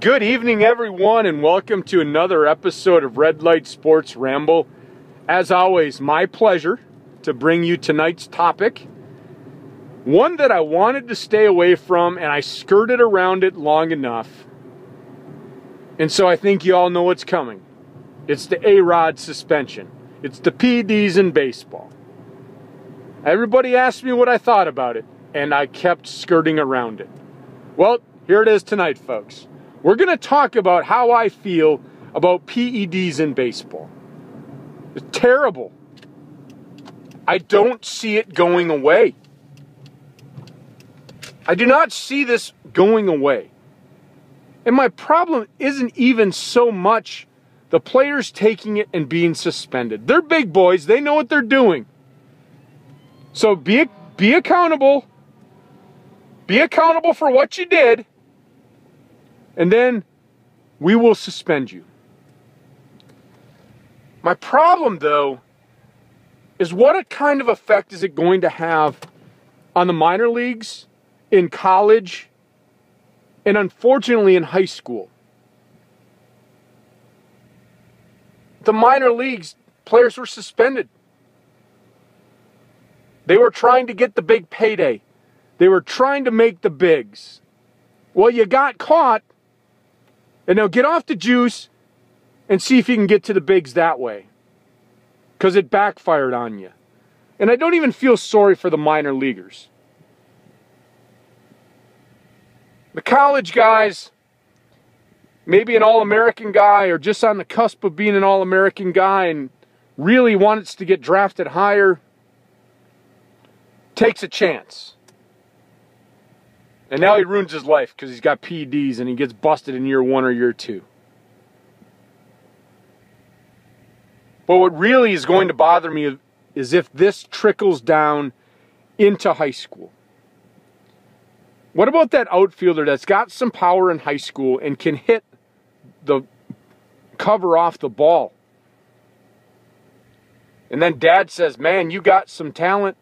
Good evening, everyone, and welcome to another episode of Light Sports Ramble. As always, my pleasure to bring you tonight's topic. One that I wanted to stay away from, and I skirted around it long enough. And so I think you all know what's coming. It's the A-Rod suspension. It's the PEDs in baseball. Everybody asked me what I thought about it, and I kept skirting around it. Well, here it is tonight, folks. We're going to talk about how I feel about PEDs in baseball. It's terrible. I don't see it going away. I do not see this going away. And my problem isn't even so much the players taking it and being suspended. They're big boys. They know what they're doing. So be accountable. Be accountable for what you did. And then we will suspend you. My problem, though, is what kind of effect is it going to have on the minor leagues, in college, and unfortunately in high school? The minor leagues, players were suspended. They were trying to get the big payday. They were trying to make the bigs. Well, you got caught. And now get off the juice and see if you can get to the bigs that way. Because it backfired on you. And I don't even feel sorry for the minor leaguers. The college guys, maybe an All-American guy or just on the cusp of being an All-American guy and really wants to get drafted higher, takes a chance. And now he ruins his life because he's got PEDs and he gets busted in year 1 or year 2. But what really is going to bother me is if this trickles down into high school. What about that outfielder that's got some power in high school and can hit the cover off the ball? And then dad says, man, you got some talent.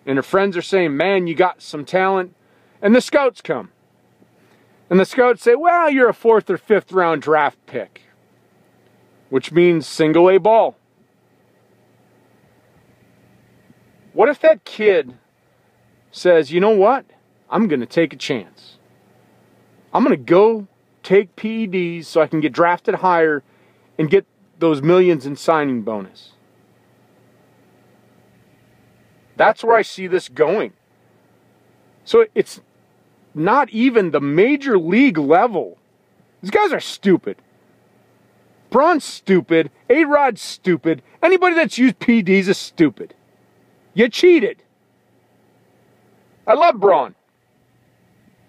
And her friends are saying, man, you got some talent. And the scouts come. And the scouts say, well, you're a 4th or 5th round draft pick. Which means single A ball. What if that kid says, you know what? I'm going to take a chance. I'm going to go take PEDs so I can get drafted higher and get those millions in signing bonus. That's where I see this going. So it's not even the major league level. These guys are stupid. Braun's stupid. A-Rod's stupid. Anybody that's used PEDs is stupid. You cheated. I love Braun.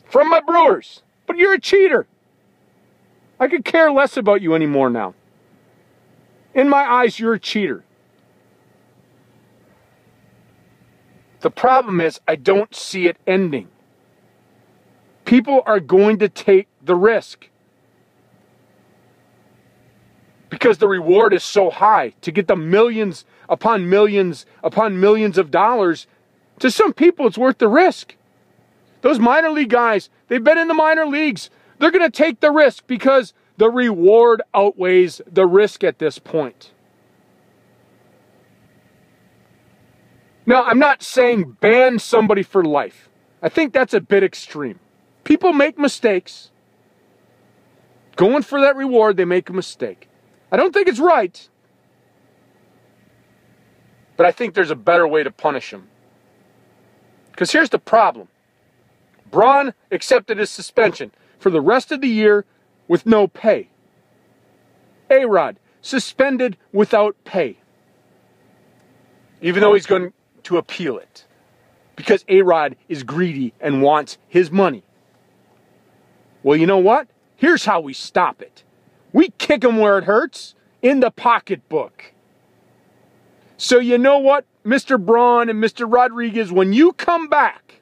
From my Brewers. But you're a cheater. I could care less about you anymore now. In my eyes, you're a cheater. The problem is, I don't see it ending. People are going to take the risk. Because the reward is so high to get the millions upon millions upon millions of dollars. To some people, it's worth the risk. Those minor league guys, they've been in the minor leagues. They're going to take the risk because the reward outweighs the risk at this point. Now, I'm not saying ban somebody for life. I think that's a bit extreme. People make mistakes. Going for that reward, they make a mistake. I don't think it's right. But I think there's a better way to punish them. Because here's the problem. Braun accepted his suspension for the rest of the year with no pay. A-Rod suspended without pay. Even though he's going to appeal it. Because A-Rod is greedy and wants his money. Well, you know what? Here's how we stop it. We kick him where it hurts, in the pocketbook. So you know what, Mr. Braun and Mr. Rodriguez, when you come back,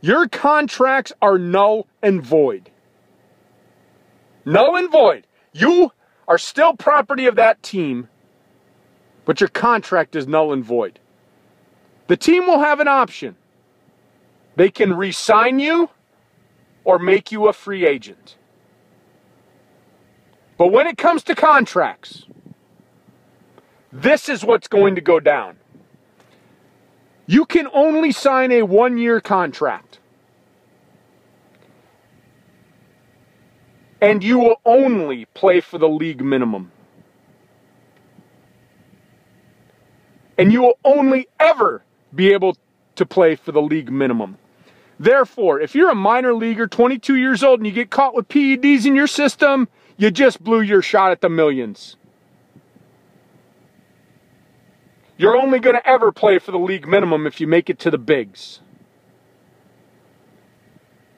your contracts are null and void. Null and void. You are still property of that team, but your contract is null and void. The team will have an option. They can re-sign you or make you a free agent. But when it comes to contracts, this is what's going to go down. You can only sign a 1-year contract. And you will only play for the league minimum. And you will only ever be able to play for the league minimum. Therefore, if you're a minor leaguer, 22 years old, and you get caught with PEDs in your system, you just blew your shot at the millions. You're only going to ever play for the league minimum if you make it to the bigs.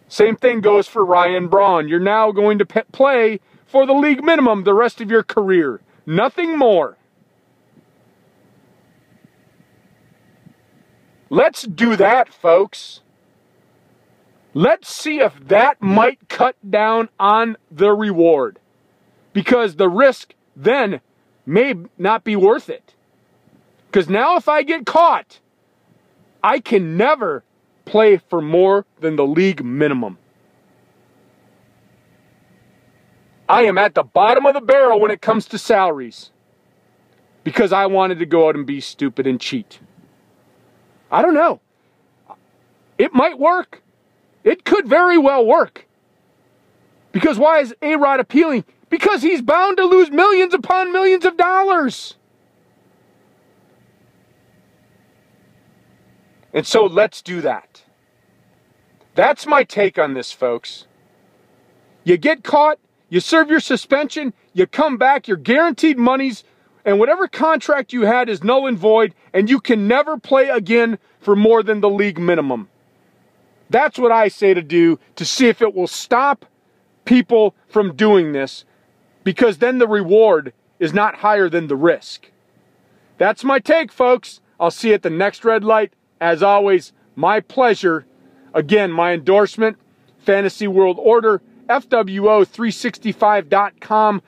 Same thing goes for Ryan Braun. You're now going to play for the league minimum the rest of your career. Nothing more. Let's do that, folks. Let's see if that might cut down on the reward. Because the risk then may not be worth it. Because now if I get caught, I can never play for more than the league minimum. I am at the bottom of the barrel when it comes to salaries. Because I wanted to go out and be stupid and cheat. I don't know. It might work. It could very well work. Because why is A-Rod appealing? Because he's bound to lose millions upon millions of dollars. And so let's do that. That's my take on this, folks. You get caught, you serve your suspension, you come back, you're guaranteed monies, and whatever contract you had is null and void, and you can never play again for more than the league minimum. That's what I say to do to see if it will stop people from doing this, because then the reward is not higher than the risk. That's my take, folks. I'll see you at the next red light. As always, my pleasure. Again, my endorsement, Fantasy World Order, FWO365.com.